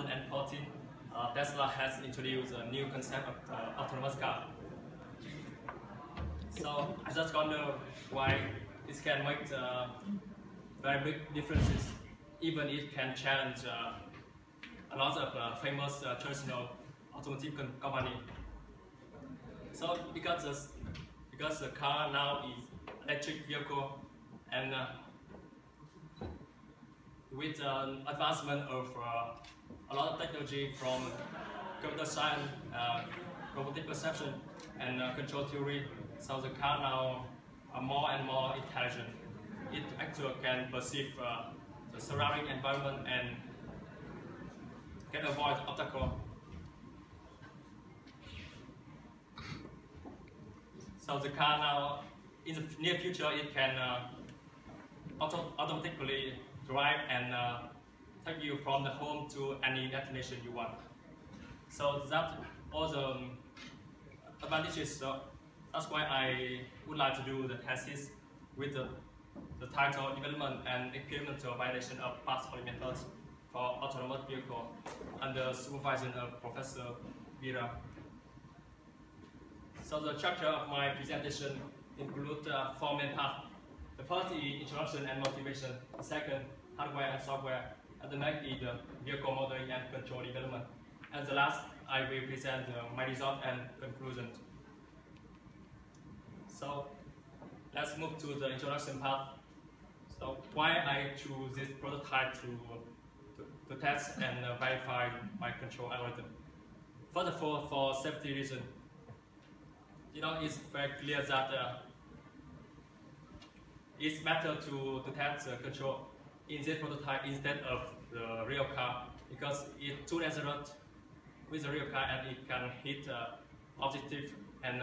2014, Tesla has introduced a new concept of autonomous car. So I just wonder why it can make very big differences, even it can challenge a lot of famous traditional automotive company. So because the car now is electric vehicle, and with advancement of a lot of technology from computer science, robotic perception, and control theory, so the car now are more and more intelligent. It actually can perceive the surrounding environment and can avoid obstacles. So the car now, in the near future, it can automatically drive and take you from the home to any destination you want. So that all the advantages. So that's why I would like to do the thesis with the title Development and Experimental Validation of Path-Following Methods for Autonomous Vehicle under supervision of Professor Vira. So the structure of my presentation includes four main parts. The first is introduction and motivation. The second, hardware and software. And the next is the vehicle modeling and control development. And the last, I will present my result and conclusion. So let's move to the introduction part. So why I choose this prototype to test and verify my control algorithm. First of all, for safety reasons, it's very clear that it's better to test the control in this prototype instead of the real car, because it's too dangerous with the real car and it can hit objectives and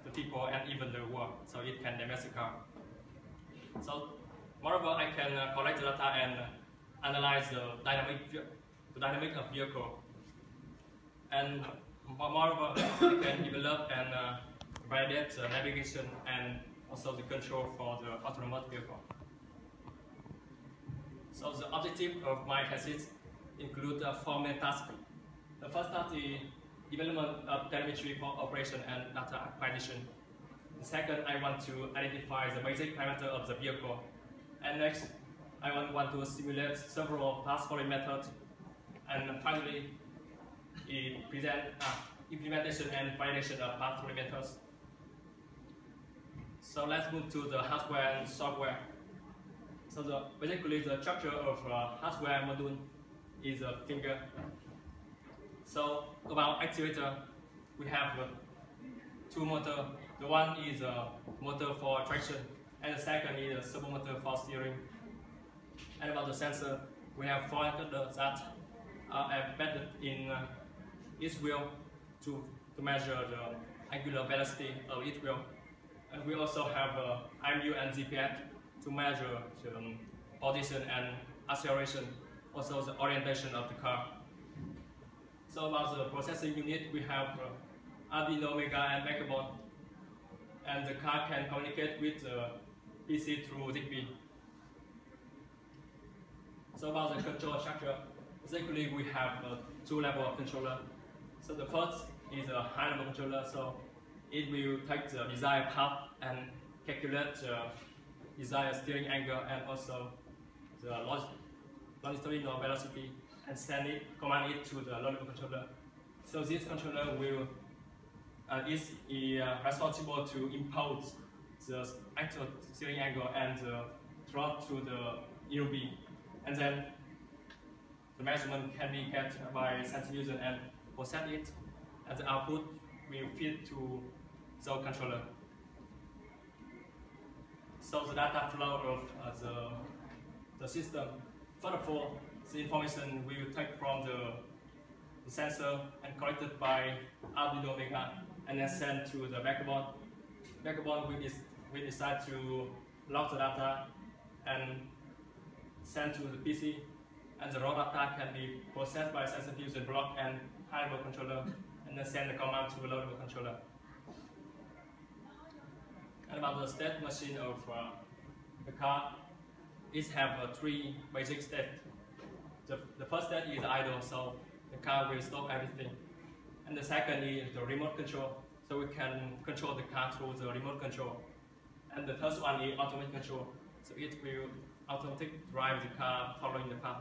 the people and even the world, so it can damage the car. So moreover, I can collect the data and analyze the dynamic of vehicle, and moreover, I can develop and validate the navigation and also the control for the autonomous vehicle. So the objective of my thesis include four main tasks. The first task is development of telemetry for operation and data acquisition. The second, I want to identify the basic parameter of the vehicle. And next, I want to simulate several path-following methods. And finally, present implementation and validation of path-following methods. So let's move to the hardware and software. So basically the structure of hardware module is a finger. So about actuator, we have two motors. The one is a motor for traction, and the second is a servo motor for steering. And about the sensor, we have four encoders that are embedded in each wheel to measure the angular velocity of each wheel. And we also have IMU and GPS to measure the position and acceleration, also the orientation of the car. So about the processing unit, we have Arduino, Mega, and Backbone, and the car can communicate with the PC through Zigbee. So about the control structure, basically we have two levels of controller. So the first is a high-level controller, so it will take the desired path and calculate the desired steering angle and also the longitudinal velocity, and command it to the low-level controller. So this controller will is responsible to impose the actual steering angle and the throttle to the EUB, and then the measurement can be get by sensor user and process it, and the output will feed to the controller. So the data flow of the system. First of all, the information we will take from the sensor and collected by Arduino Mega and then sent to the backbone. Backbone we decide to log the data and send to the PC, and the raw data can be processed by sensor fusion block and high-level controller, and then send the command to the low-level controller. And about the state machine of the car, it have three basic states. the first state is idle, so the car will stop everything. And the second is the remote control, so we can control the car through the remote control. And the third one is automatic control, so it will automatically drive the car following the path.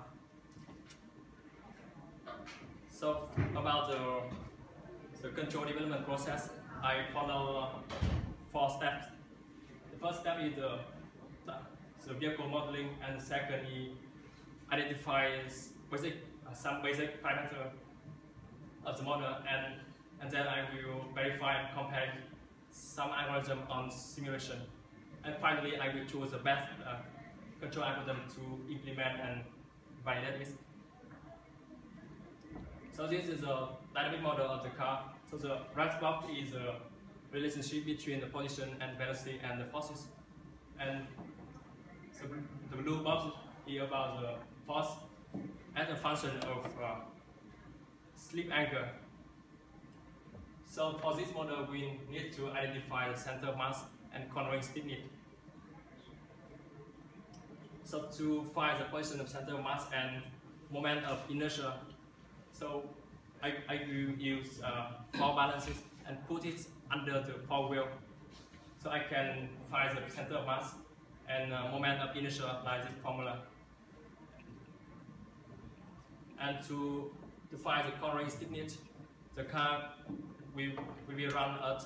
So about the control development process, I follow 4 steps. The first step is the vehicle modeling, and the second is identifies some basic parameter of the model, and then I will verify and compare some algorithm on simulation. And finally, I will choose the best control algorithm to implement and validate it. So this is a dynamic model of the car. So the red box is a relationship between the position and velocity and the forces. And so the blue box is about the force as a function of slip angle. So for this model, we need to identify the center of mass and cornering stiffness. So to find the position of center of mass and moment of inertia, so I will use 4 balances and put it under the 4 wheel. So I can find the center of mass and moment of inertia like this formula. And to find the cornering stiffness, the car will run at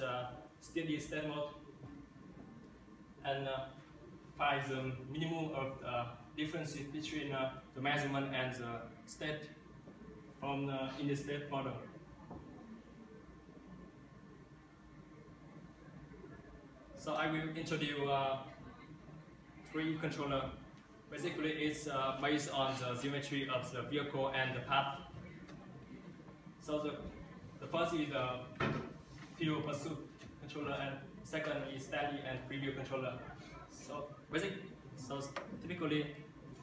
steady state mode and find the minimum of differences between the measurement and the state from in the state model. So I will introduce 3 controller. Basically, it's based on the geometry of the vehicle and the path. So the first is the field pursuit controller, and second is steady and preview controller. So typically,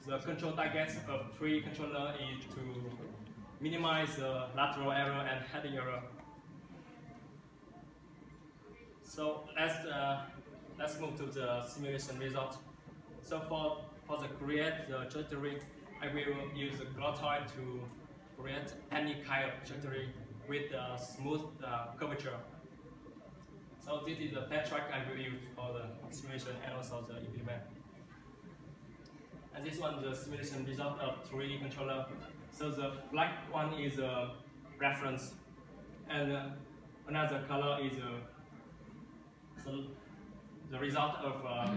the control targets of 3 controller is to minimize the lateral error and heading error. So let's move to the simulation result. So for the create the trajectory, I will use the glottoid to create any kind of trajectory with a smooth curvature. So this is the test track I will use for the simulation and also the implement. And this one is the simulation result of 3 controller. So the black one is a reference, and another color is the result of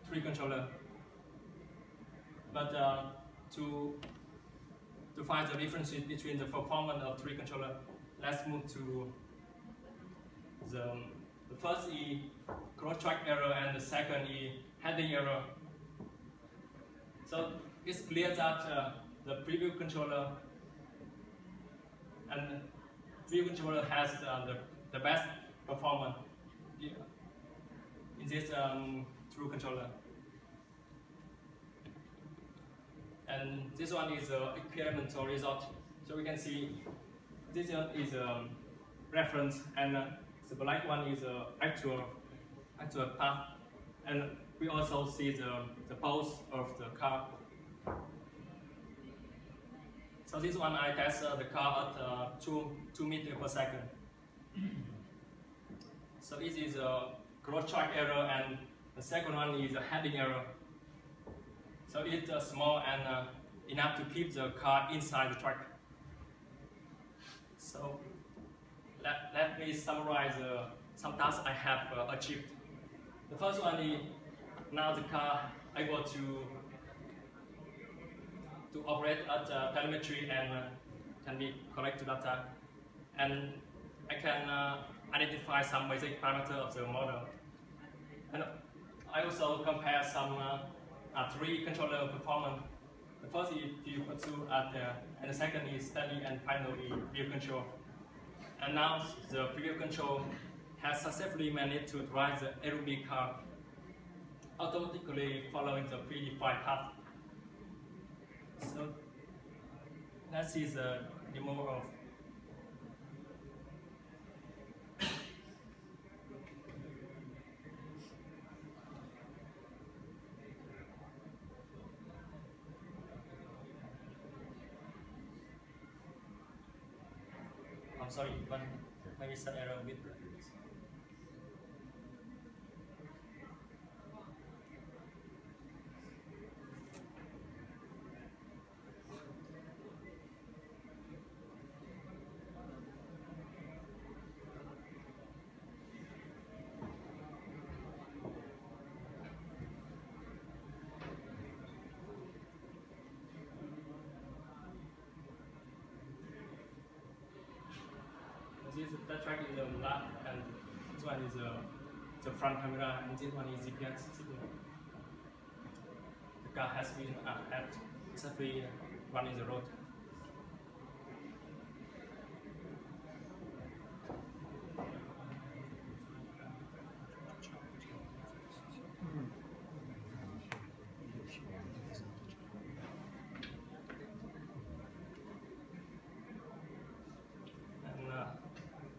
3 controller. But to find the differences between the performance of 3 controller, let's move to the first is cross track error and the second is heading error. So it's clear that the preview controller and preview controller has the best performance in this true controller. And this one is the experimental result. So we can see this one is a reference, and the black one is the actual path. And we also see the pulse of the car. So this one I test the car at 2 meters per second. So this is a cross track error, and the second one is a heading error. So it's small and enough to keep the car inside the track. So let me summarize some tasks I have achieved. The first one is now the car able to operate at telemetry and can be collect data, and I can identify some basic parameters of the model. And I also compare some 3 controller performance. The first is field pursuit and the second is steady, and finally view control. And now the preview control has successfully managed to drive the aerobic car automatically following the predefined path. So let's see the demo of I'm sorry, one maybe some error with. This that track is the left, and this one is the front camera, and this one is GPS signal. The car has been at exactly running the road.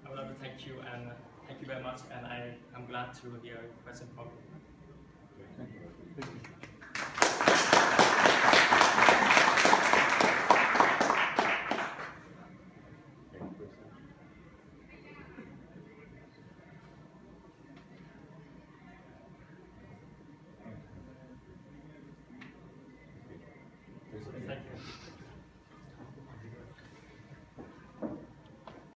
I would like to thank you, and thank you very much, and I'm glad to hear your question from you. Thank you. Thank you.